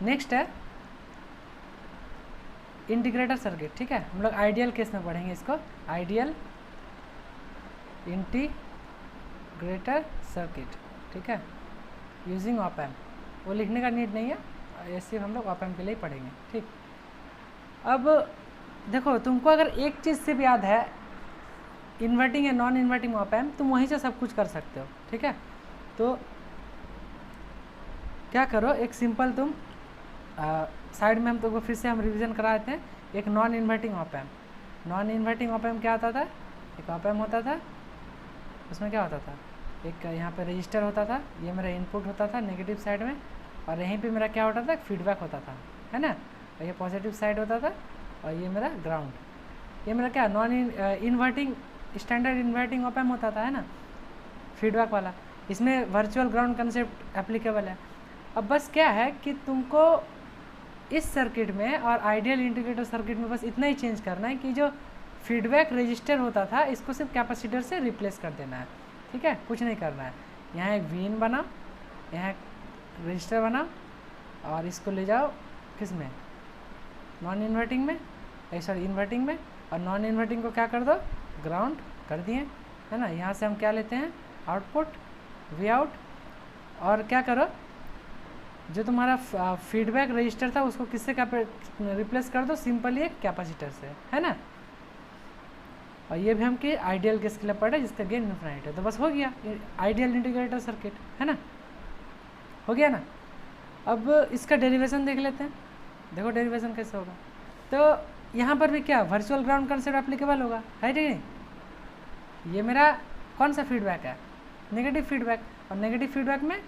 Next है integrator circuit, ठीक है, हम लोग आइडियल केस में पढ़ेंगे इसको, आइडियल इंटीग्रेटर सर्किट, ठीक है, यूजिंग ऑप एम्प। वो लिखने का नीड नहीं है, ये सिर्फ हम लोग ऑप एम्प के लिए ही पढ़ेंगे, ठीक। अब देखो, तुमको अगर एक चीज़ सिर्फ याद है, इन्वर्टिंग या नॉन इन्वर्टिंग ऑप एम्प, तुम वहीं से सब कुछ कर सकते हो, ठीक है। तो क्या करो, एक सिंपल तुम साइड में हम तुमको फिर से हम रिवीजन करा देते हैं। एक non inverting op amp, non inverting op amp क्या होता था, एक ऑप एम्प होता था, उसमें क्या होता था, एक यहाँ पे रजिस्टर होता था, ये मेरा इनपुट होता था नेगेटिव साइड में, और यहीं पे मेरा क्या होता था, फीडबैक होता था, है ना, और ये पॉजिटिव साइड होता था, और ये मेरा ग्राउंड, ये मेरा क्या non inverting standard inverting op amp होता था, है ना, फीडबैक वाला। इसमें वर्चुअल ग्राउंड कंसेप्ट एप्लीकेबल है। अब बस क्या है कि तुमको इस सर्किट में और आइडियल इंटीग्रेटर सर्किट में बस इतना ही चेंज करना है कि जो फीडबैक रजिस्टर होता था इसको सिर्फ कैपेसिटर से रिप्लेस कर देना है, ठीक है, कुछ नहीं करना है। यहाँ एक वीन बनाओ, यहाँ एक रजिस्टर बनाओ, और इसको ले जाओ किस में, नॉन इन्वर्टिंग में, सॉरी इन्वर्टिंग में, और नॉन इन्वर्टिंग को क्या कर दो, ग्राउंड कर दिए, है ना। यहाँ से हम क्या लेते हैं, आउटपुट वी आउट, और क्या करो, जो तुम्हारा फीडबैक रजिस्टर था उसको किससे रिप्लेस कर दो, सिंपली एक कैपेसिटर से, है ना। और ये भी हम कि आइडियल केस के लिए पढ़े जिसका गेन इनफाइनाइट है। तो बस हो गया आइडियल इंटीग्रेटर सर्किट, है ना, हो गया ना। अब इसका डेरिवेशन देख लेते हैं, देखो डेरिवेशन कैसे होगा। तो यहाँ पर भी क्या वर्चुअल ग्राउंड कंसेप्ट एप्लीकेबल होगा, है ठीक नहीं। ये मेरा कौन सा फीडबैक है, नेगेटिव फीडबैक, और नेगेटिव फीडबैक में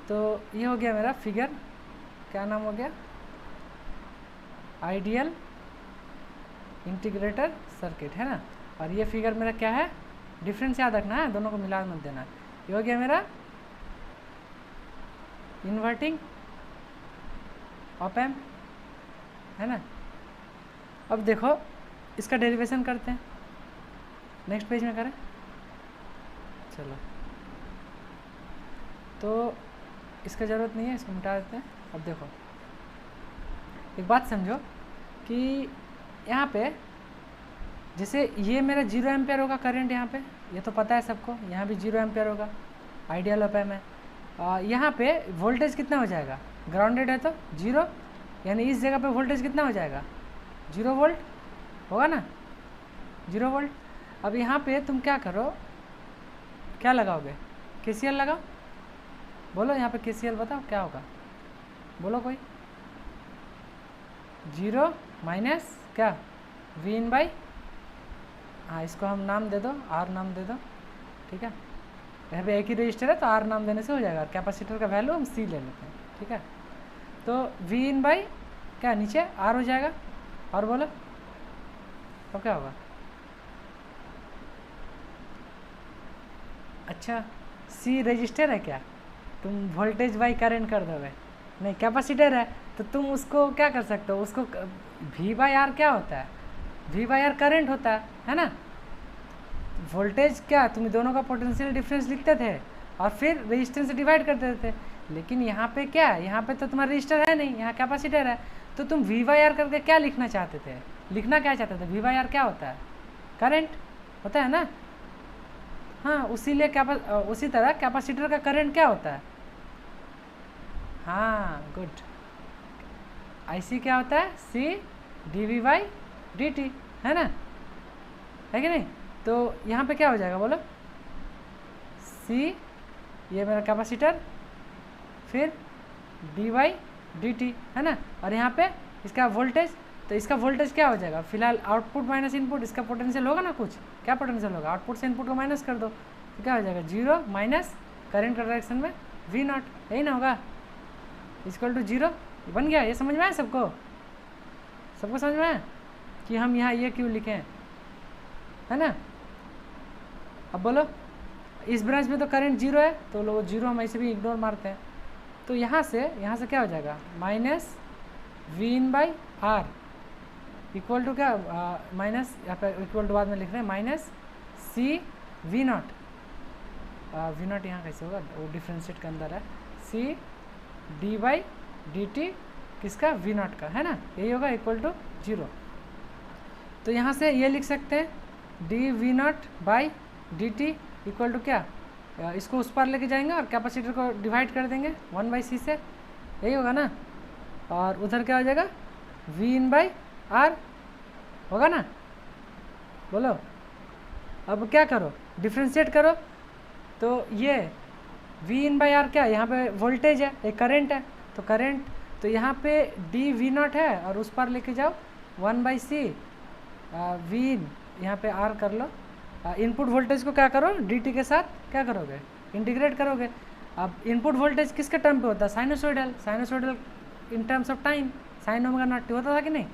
तो ये हो गया मेरा फिगर, क्या नाम हो गया, आइडियल इंटीग्रेटर सर्किट, है ना। और ये फिगर मेरा क्या है, डिफरेंस याद रखना है, दोनों को मिला मत देना। ये हो गया मेरा इन्वर्टिंग ऑप एम्प, है ना। अब देखो इसका डेरिवेशन करते हैं, नेक्स्ट पेज में करें, चलो। तो इसका ज़रूरत नहीं है, इसको मिटा देते हैं। अब देखो एक बात समझो कि यहाँ पे जैसे ये मेरा 0 एम्पेयर होगा करंट, यहाँ पे ये तो पता है सबको, यहाँ भी 0 एम्पेयर होगा, आइडियल ऑप एम्प है। यहाँ पे वोल्टेज कितना हो जाएगा, ग्राउंडेड है तो 0, यानी इस जगह पे वोल्टेज कितना हो जाएगा, 0 वोल्ट होगा ना, 0 वोल्ट। अब यहाँ पे तुम क्या करो, क्या लगाओगे, KCL लगाओ, बोलो यहाँ पे KCL बताओ क्या होगा, बोलो कोई। 0 माइनस क्या, V/, हाँ इसको हम नाम दे दो, R नाम दे दो, ठीक है। यहाँ पे एक ही रजिस्टर है तो R नाम देने से हो जाएगा, और कैपेसिटर का वैल्यू हम C ले लेते हैं, ठीक है। तो V/, क्या नीचे R हो जाएगा, और बोलो तो क्या होगा, अच्छा C रजिस्टर है क्या, तुम वोल्टेज बाई करंट कर दोगे, नहीं कैपेसिटर है तो तुम उसको क्या कर सकते हो, उसको V/R क्या होता है, V/R करंट होता है ना। वोल्टेज क्या, तुम दोनों का पोटेंशियल डिफरेंस लिखते थे और फिर रेजिस्टेंस से डिवाइड कर देते थे। लेकिन यहाँ पे क्या है, यहाँ पे तो तुम्हारा रजिस्टर है नहीं, यहाँ कैपेसिटर है, तो तुम V/R करके क्या लिखना चाहते थे, लिखना क्या चाहते थे, V/R क्या होता है, करंट होता है ना। हाँ उसी तरह कैपेसिटर का करंट क्या होता है, हाँ गुड, IC क्या होता है, C/dV/dt, है ना, है कि नहीं। तो यहाँ पे क्या हो जाएगा बोलो, C ये मेरा कैपेसिटर, फिर dV/dt, है ना। और यहाँ पे इसका वोल्टेज, तो इसका वोल्टेज क्या हो जाएगा, फिलहाल आउटपुट माइनस इनपुट, इसका पोटेंशियल होगा ना कुछ, क्या पोटेंशियल होगा, आउटपुट से इनपुट को माइनस कर दो तो क्या हो जाएगा, 0 माइनस करंट का डायरेक्शन में V0, यही ना होगा, इक्वल टू 0 बन गया। ये समझ में आया सबको, सबको समझ में आया कि हम यहाँ ये क्यों लिखे हैं, है ना। अब बोलो इस ब्रांच में तो करंट 0 है तो लोग 0 हम ऐसे भी इग्नोर मारते हैं, तो यहाँ से क्या हो जाएगा, माइनस V/R इक्वल टू क्या, माइनस यहाँ पे इक्वल टू बाद में लिख रहे हैं, माइनस C/V0, V0 यहाँ कैसे होगा, वो डिफ्रेंशिएट के अंदर है, C/dV/dt, डी टी किसका, वी नॉट का, है ना, यही होगा इक्वल टू 0। तो यहाँ से ये लिख सकते हैं D V naught by D T equal to क्या, इसको उस पार लेके जाएंगे और कैपेसिटर को डिवाइड कर देंगे 1/c से, यही होगा ना। और उधर क्या हो जाएगा, वी इन बाई आर होगा ना, बोलो। अब क्या करो, डिफ्रेंशिएट करो। तो ये वी इन बाई आर क्या है, यहाँ पे वोल्टेज है, एक करंट है, तो करंट, तो यहाँ पे डी वी नॉट है और उस पर लेके जाओ 1/c वी इन, यहाँ पे आर कर लो। इनपुट वोल्टेज को क्या करो, डी टी के साथ क्या करोगे, इंटीग्रेट करोगे। अब इनपुट वोल्टेज किसके टर्म पे होता है, sinusoidal, sinusoidal in terms of time, sine omega naught T होता था कि नहीं।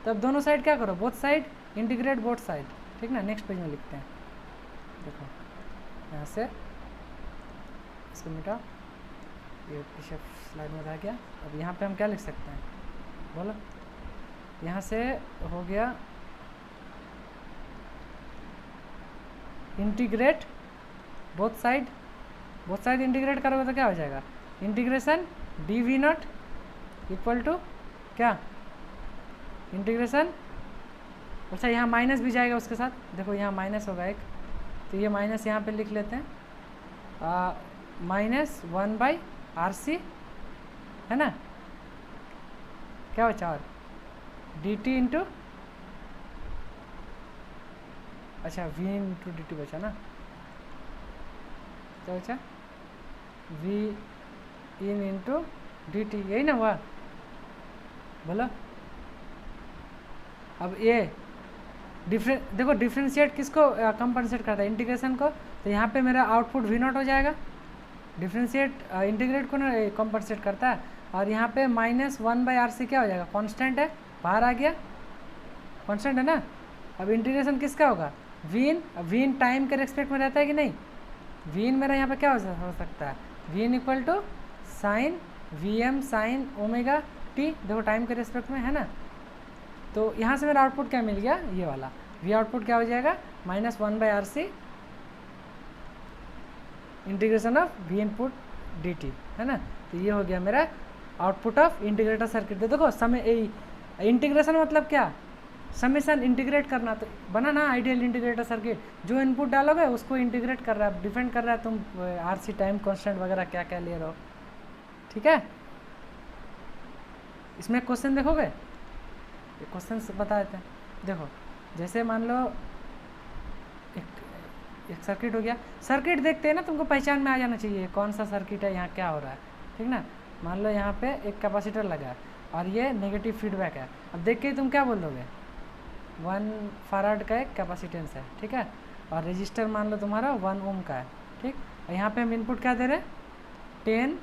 तो अब दोनों साइड क्या करो, both side integrate both side, ठीक ना। नेक्स्ट पेज में लिखते हैं, देखो यहाँ से इसको मिटाओ, ये पीछे स्लाइड में रह गया। अब यहाँ पे हम क्या लिख सकते हैं, बोलो। यहाँ से हो गया integrate both side, both side integrate करोगे तो क्या हो जाएगा, integration D V naught equal to क्या, इंटीग्रेशन, अच्छा यहाँ माइनस भी जाएगा उसके साथ, देखो यहाँ माइनस होगा एक, तो ये माइनस यहाँ पे लिख लेते हैं, -1/RC, है ना, क्या बचा, और डी टी इंटू, अच्छा v इंटू डी टी बचा ना, क्या बचा, v इन इंटू डी टी, यही ना हुआ, बोलो। अब ये देखो डिफ्रेंशिएट किसको कंपनसेट करता है, इंटीग्रेशन को, तो यहाँ पे मेरा आउटपुट वी नॉट हो जाएगा, डिफ्रेंशिएट इंटीग्रेट को ना कंपनसेट करता है। और यहाँ पे -1/RC क्या हो जाएगा, कांस्टेंट है, बाहर आ गया, कांस्टेंट है ना। अब इंटीग्रेशन किसका होगा, वी इन टाइम के रेस्पेक्ट में रहता है कि नहीं, वी इन मेरा यहाँ पे क्या हो सकता है, V in equal to sine V M sine omega T, देखो टाइम के रेस्पेक्ट में, है ना। तो यहाँ से मेरा आउटपुट क्या मिल गया, ये वाला वी आउटपुट क्या हो जाएगा, -1/RC integration of we input D T, है ना। तो ये हो गया मेरा आउटपुट ऑफ इंटीग्रेटर सर्किट। देखो समय इंटीग्रेशन मतलब क्या, समेशन इंटीग्रेट करना, तो बना ना आइडियल इंटीग्रेटर सर्किट, जो इनपुट डालोगे उसको इंटीग्रेट कर रहा है, डिपेंड कर रहा है तुम आरसी टाइम कांस्टेंट वगैरह क्या क्या ले रहे हो, ठीक है। इसमें क्वेश्चन देखोगे, ये क्वेश्चन बता देते हैं। देखो जैसे मान लो एक सर्किट हो गया, सर्किट देखते हैं ना, तुमको पहचान में आ जाना चाहिए कौन सा सर्किट है, यहाँ क्या हो रहा है, ठीक ना। मान लो यहाँ पे एक कैपेसिटर लगा है और ये नेगेटिव फीडबैक है, अब देख के तुम क्या बोल दोगे, 1 फैराड का एक कैपेसिटेंस है, ठीक है, और रजिस्टर मान लो तुम्हारा 1 ओम का है, ठीक। और यहाँ पे हम इनपुट क्या दे रहे हैं, 10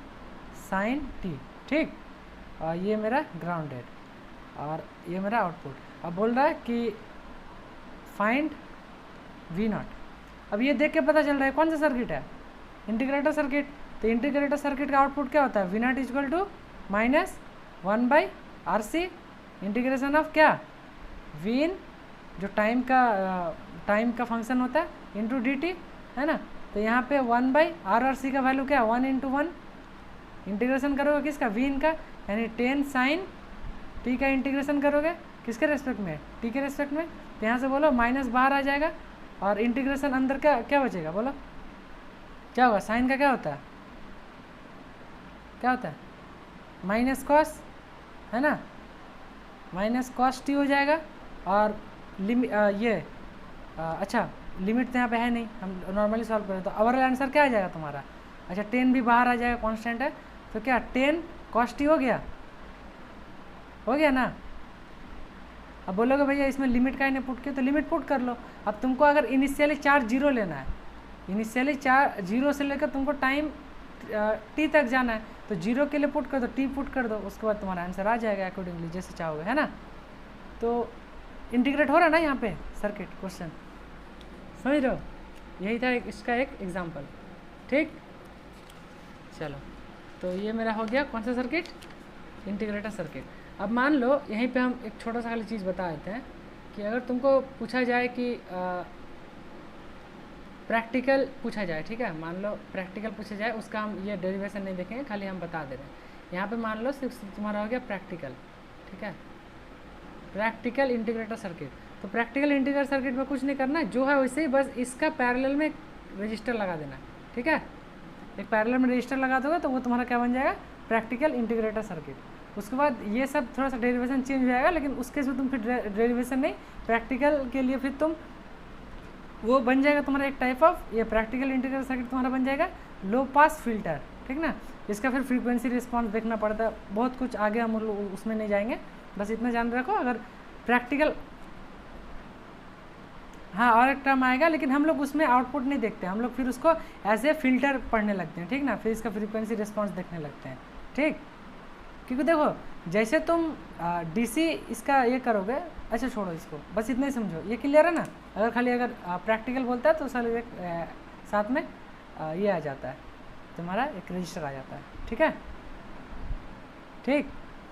sin t, ठीक, और ये मेरा ग्राउंडेड और ये मेरा आउटपुट। अब बोल रहा है कि फाइंड वी नॉट। अब ये देख के पता चल रहा है कौन सा सर्किट है, इंटीग्रेटर सर्किट। तो इंटीग्रेटर सर्किट का आउटपुट क्या होता है, V naught equal to -1/RC integration of क्या, वी इन जो टाइम का फंक्शन होता है इंटू डी टी, है ना। तो यहाँ पे 1/RRC का वैल्यू क्या, 1 × 1 इंटीग्रेशन करोगे किसका, वी इन का, यानी 10 sin t का इंटीग्रेशन करोगे किसके रेस्पेक्ट में, t के रेस्पेक्ट में। तो यहाँ से बोलो माइनस बाहर आ जाएगा और इंटीग्रेशन अंदर क्या क्या बचेगा, बोलो क्या होगा, साइन का क्या होता है, क्या होता है, माइनस कॉस, है ना, माइनस कॉस टी हो जाएगा। और अच्छा लिमिट तो यहाँ पे है नहीं, हम नॉर्मली सॉल्व करें तो ओवरऑल आंसर क्या आ जाएगा तुम्हारा, अच्छा 10 भी बाहर आ जाएगा, कांस्टेंट है, तो क्या 10 cos t हो गया ना। अब बोलोगे भैया इसमें लिमिट का नहीं पुट किया, तो लिमिट पुट कर लो। अब तुमको अगर इनिशियली चार्ज 0 लेना है, इनिशियली चार्ज 0 से लेकर तुमको टाइम t तक जाना है, तो 0 के लिए पुट कर दो, t पुट कर दो, उसके बाद तुम्हारा आंसर आ जाएगा अकॉर्डिंगली जैसे चाहोगे, है ना। तो इंटीग्रेट हो रहा है ना यहाँ पे सर्किट, क्वेश्चन समझ रहे हो, यही था इसका एक एग्जाम्पल, ठीक। चलो तो ये मेरा हो गया कौन सा सर्किट, इंटीग्रेटर सर्किट। अब मान लो यहीं पे हम एक छोटा सा खाली चीज़ बता देते हैं कि अगर तुमको पूछा जाए कि प्रैक्टिकल पूछा जाए, ठीक है, मान लो प्रैक्टिकल पूछा जाए, उसका हम ये डेरिवेशन नहीं देखेंगे, खाली हम बता दे रहे हैं। यहाँ पे मान लो सिर्फ तुम्हारा हो गया प्रैक्टिकल, ठीक है, प्रैक्टिकल इंटीग्रेटर सर्किट। तो प्रैक्टिकल इंटीग्रेटर सर्किट में कुछ नहीं करना है, जो है वैसे ही, बस इसका पैरेलल में रजिस्टर लगा देना, ठीक है। एक पैरेलल में रजिस्टर लगा दोगे तो वो तुम्हारा क्या बन जाएगा, प्रैक्टिकल इंटीग्रेटर सर्किट। उसके बाद ये सब थोड़ा सा डेरिवेशन चेंज हो जाएगा, लेकिन उसके से तुम फिर डेरिवेशन नहीं, प्रैक्टिकल के लिए फिर तुम वो बन जाएगा तुम्हारा एक टाइप ऑफ, ये प्रैक्टिकल इंटीग्रेटर सर्किट तुम्हारा बन जाएगा लो पास फिल्टर, ठीक ना। इसका फिर फ्रीक्वेंसी रिस्पॉन्स देखना पड़ता है, बहुत कुछ आगे हम लोग उसमें नहीं जाएंगे, बस इतना जान रखो। अगर प्रैक्टिकल, हाँ और एक टर्म आएगा, लेकिन हम लोग उसमें आउटपुट नहीं देखते, हम लोग फिर उसको एज ए फिल्टर पढ़ने लगते हैं, ठीक ना, फिर इसका फ्रीक्वेंसी रिस्पॉन्स देखने लगते हैं, ठीक। क्योंकि देखो जैसे तुम डीसी इसका ये करोगे, अच्छा छोड़ो इसको, बस इतना ही समझो, ये क्लियर है ना। अगर खाली अगर प्रैक्टिकल बोलता है तो साथ में ये आ जाता है तुम्हारा एक रजिस्टर आ जाता है, ठीक है, ठीक।